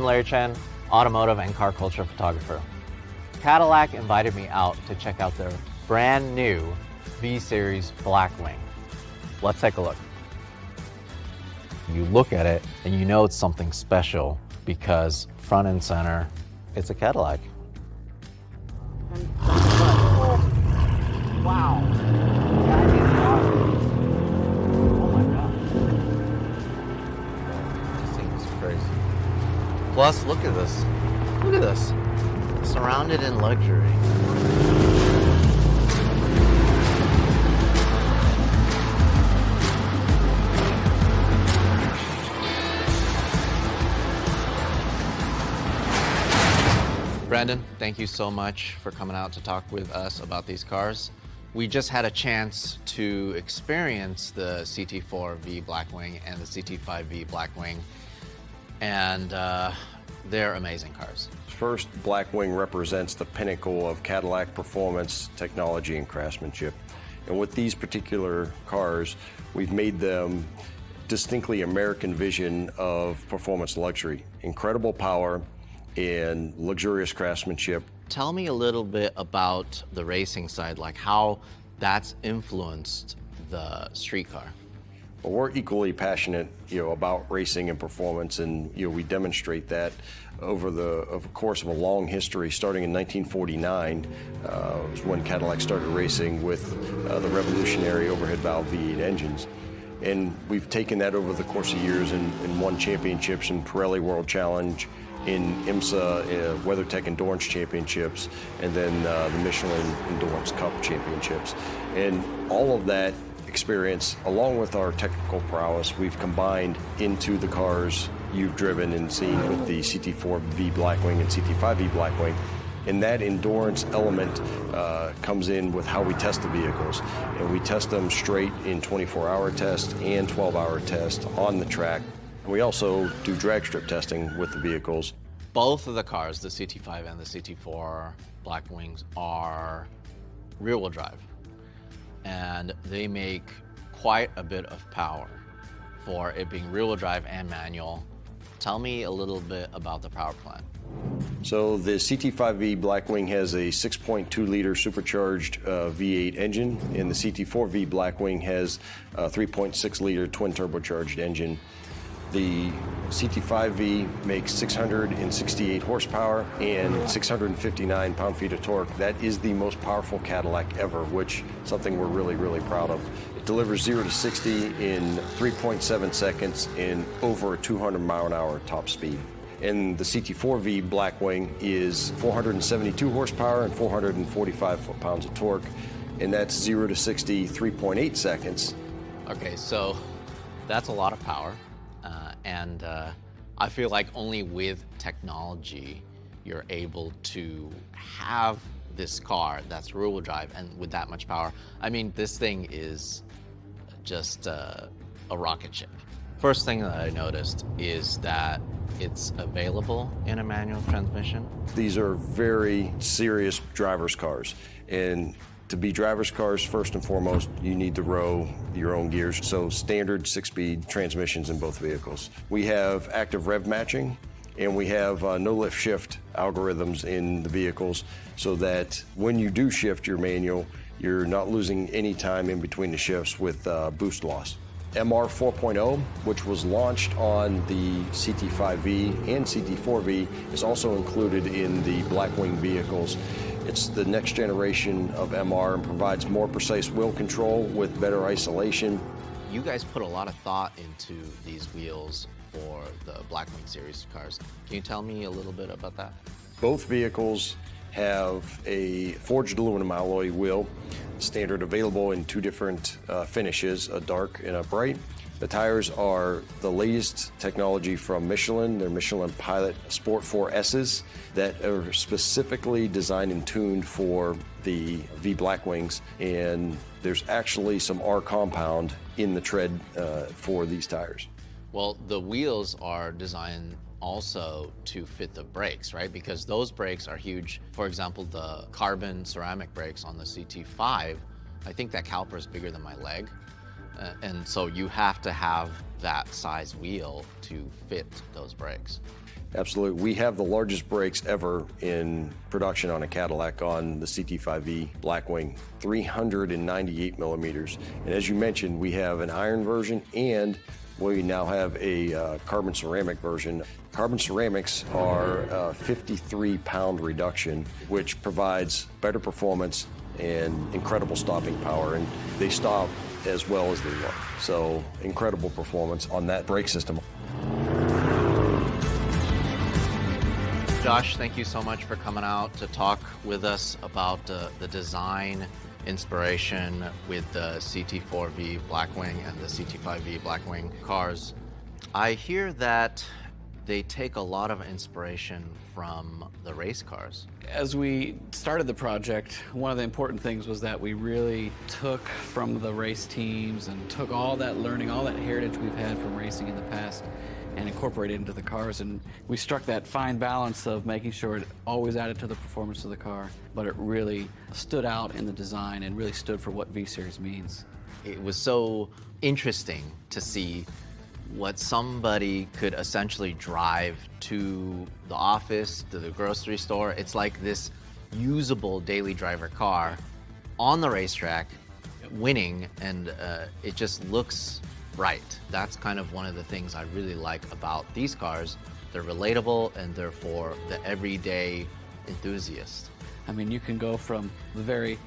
Larry Chen, automotive and car culture photographer. Cadillac invited me out to check out their brand new V-Series Blackwing. Let's take a look. You look at it and you know it's something special because front and center, it's a Cadillac. Wow. That is awesome. Oh my God. This thing is crazy. Plus, look at this. Look at this. Surrounded in luxury. Brandon, thank you so much for coming out to talk with us about these cars. We just had a chance to experience the CT4-V Blackwing and the CT5-V Blackwing, and they're amazing cars. First, Blackwing represents the pinnacle of Cadillac performance, technology, and craftsmanship. And with these particular cars, we've made them distinctly American vision of performance luxury. Incredible power and luxurious craftsmanship. Tell me a little bit about the racing side, like how that's influenced the street car. Well, we're equally passionate, about racing and performance, and we demonstrate that over the course of a long history. Starting in 1949 was when Cadillac started racing with the revolutionary overhead valve V8 engines. And we've taken that over the course of years and won championships in Pirelli World Challenge, in IMSA WeatherTech Endurance Championships, and then the Michelin Endurance Cup Championships. And all of that experience, along with our technical prowess, we've combined into the cars you've driven and seen with the CT4-V Blackwing and CT5-V Blackwing. And that endurance element comes in with how we test the vehicles. And we test them straight in 24-hour test and 12-hour test on the track. We also do drag strip testing with the vehicles. Both of the cars, the CT5 and the CT4 Blackwings, are rear-wheel drive. And they make quite a bit of power for it being rear-wheel drive and manual. Tell me a little bit about the power plant. So the CT5-V Blackwing has a 6.2-liter supercharged V8 engine, and the CT4-V Blackwing has a 3.6-liter twin turbocharged engine. The CT5-V makes 668 horsepower and 659 pound-feet of torque. That is the most powerful Cadillac ever, which is something we're really, really proud of. It delivers 0 to 60 in 3.7 seconds in over 200-mile-an-hour top speed. And the CT4-V Blackwing is 472 horsepower and 445 foot-pounds of torque, and that's 0 to 60, 3.8 seconds. Okay, so that's a lot of power. And I feel like only with technology, you're able to have this car that's rear-wheel drive and with that much power. I mean, this thing is just a rocket ship. First thing that I noticed is that it's available in a manual transmission. These are very serious driver's cars. And to be driver's cars, first and foremost, you need to row your own gears. So standard 6-speed transmissions in both vehicles. We have active rev matching, and we have no lift shift algorithms in the vehicles so that when you do shift your manual, you're not losing any time in between the shifts with boost loss. MR 4.0, which was launched on the CT5-V and CT4-V, is also included in the Blackwing vehicles. It's the next generation of MR and provides more precise wheel control with better isolation. You guys put a lot of thought into these wheels for the Blackwing series cars. Can you tell me a little bit about that? Both vehicles have a forged aluminum alloy wheel, standard available in two different finishes, a dark and a bright. The tires are the latest technology from Michelin. They're Michelin Pilot Sport 4S's that are specifically designed and tuned for the V Blackwings, and there's actually some R compound in the tread for these tires. Well, the wheels are designed also to fit the brakes, right? Because those brakes are huge. For example, the carbon ceramic brakes on the CT5, I think that caliper is bigger than my leg. And so you have to have that size wheel to fit those brakes. Absolutely. We have the largest brakes ever in production on a Cadillac on the CT5-V Blackwing, 398 millimeters. And as you mentioned, we have an iron version and we now have a carbon ceramic version. Carbon ceramics are a 53-pound reduction, which provides better performance and incredible stopping power. And they stop as well as they look. So incredible performance on that brake system. Josh, thank you so much for coming out to talk with us about the design inspiration with the CT4-V Blackwing and the CT5-V Blackwing cars. I hear that they take a lot of inspiration from the race cars. As we started the project, one of the important things was that we really took from the race teams and took all that learning, all that heritage we've had from racing in the past, and incorporated into the cars. And we struck that fine balance of making sure it always added to the performance of the car, but it really stood out in the design and really stood for what V-Series means. It was so interesting to see what somebody could essentially drive to the office, to the grocery store. It's like this usable daily driver car on the racetrack, winning, and it just looks right. That's kind of one of the things I really like about these cars. They're relatable and they're for the everyday enthusiast. I mean, you can go from the very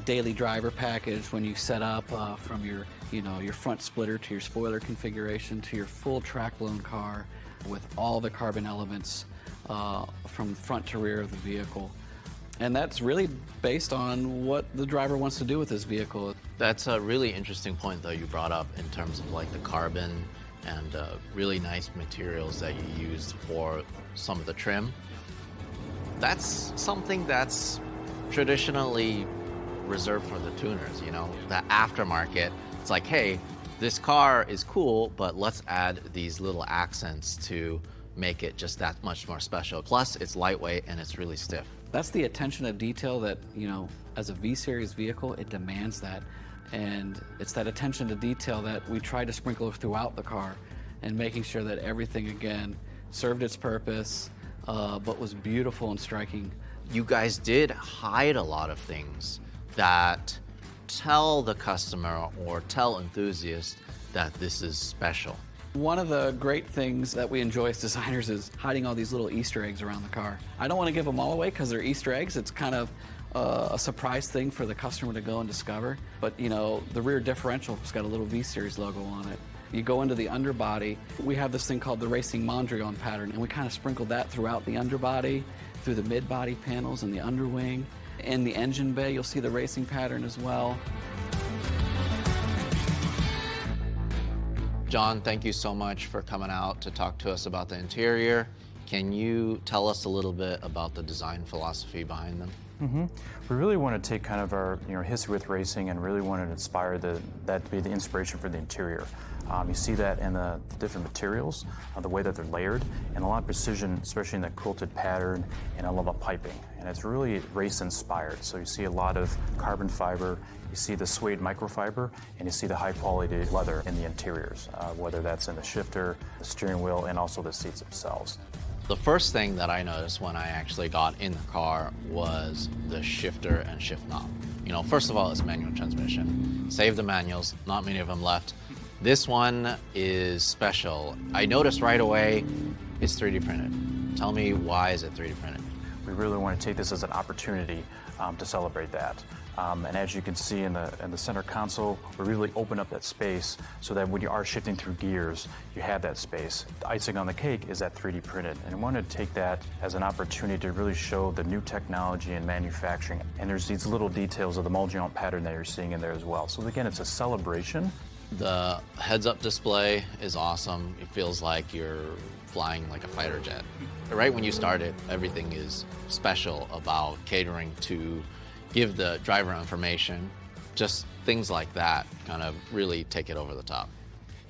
daily driver package when you set up from your front splitter to your spoiler configuration to your full track-blown car with all the carbon elements from front to rear of the vehicle. And that's really based on what the driver wants to do with this vehicle. That's a really interesting point, though, you brought up in terms of like the carbon and really nice materials that you used for some of the trim. That's something that's traditionally reserved for the tuners, you know, the aftermarket. It's like, hey, this car is cool, but let's add these little accents to make it just that much more special. Plus, it's lightweight and it's really stiff. That's the attention to detail that, you know, as a V-Series vehicle, it demands that. And it's that attention to detail that we try to sprinkle throughout the car and making sure that everything, again, served its purpose, but was beautiful and striking. You guys did hide a lot of things that tell the customer or tell enthusiasts that this is special. One of the great things that we enjoy as designers is hiding all these little Easter eggs around the car. I don't want to give them all away because they're Easter eggs. It's kind of a surprise thing for the customer to go and discover. But, you know, the rear differential's got a little V-Series logo on it. You go into the underbody, we have this thing called the Racing Mondrian pattern, and we kind of sprinkled that throughout the underbody, through the mid-body panels and the underwing. In the engine bay, you'll see the racing pattern as well. John, thank you so much for coming out to talk to us about the interior. Can you tell us a little bit about the design philosophy behind them? We really want to take kind of our history with racing and really want to inspire that to be the inspiration for the interior. You see that in the different materials, the way that they're layered, and a lot of precision, especially in the quilted pattern, and I love the piping. And it's really race inspired. So you see a lot of carbon fiber, you see the suede microfiber, and you see the high quality leather in the interiors, whether that's in the shifter, the steering wheel, and also the seats themselves. The first thing that I noticed when I actually got in the car was the shifter and shift knob. You know, first of all, it's manual transmission. Save the manuals, not many of them left. This one is special. I noticed right away it's 3D printed. Tell me, why is it 3D printed? We really want to take this as an opportunity to celebrate that. And as you can see in the center console, we really open up that space so that when you are shifting through gears, you have that space. The icing on the cake is that 3D printed. And I wanted to take that as an opportunity to really show the new technology in manufacturing. And there's these little details of the Mondrian pattern that you're seeing in there as well. So again, it's a celebration. The heads-up display is awesome. It feels like you're flying like a fighter jet. Right when you start it, everything is special about catering to give the driver information. Just things like that kind of really take it over the top.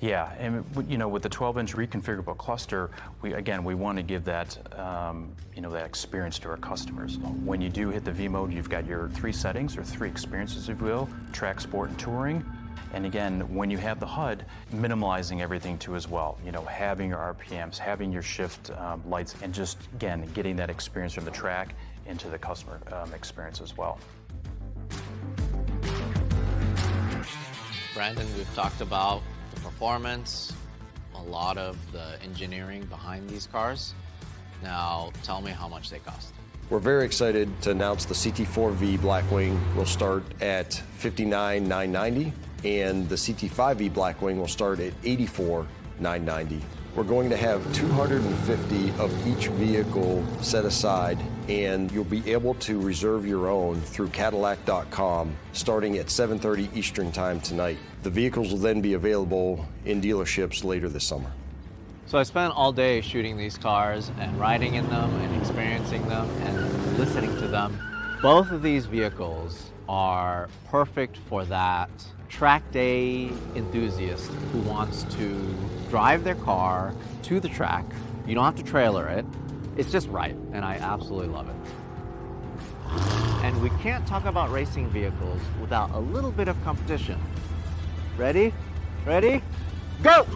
Yeah, and with the 12-inch reconfigurable cluster, we want to give that that experience to our customers. When you do hit the V mode, you've got your 3 settings or 3 experiences, if you will: track, sport, and touring. And again, when you have the HUD, minimalizing everything too as well. Having your RPMs, having your shift lights, and just, again, getting that experience from the track into the customer experience as well. Brandon, we've talked about the performance, a lot of the engineering behind these cars. Now, tell me how much they cost. We're very excited to announce the CT4-V Blackwing will start at $59,990, and the CT5-V Blackwing will start at $84,990. We're going to have 250 of each vehicle set aside, and you'll be able to reserve your own through Cadillac.com starting at 7:30 Eastern Time tonight. The vehicles will then be available in dealerships later this summer. So I spent all day shooting these cars and riding in them and experiencing them and listening to them. Both of these vehicles are perfect for that track day enthusiast who wants to drive their car to the track. You don't have to trailer it. It's just right, and I absolutely love it. And we can't talk about racing vehicles without a little bit of competition. Ready? Ready? Go!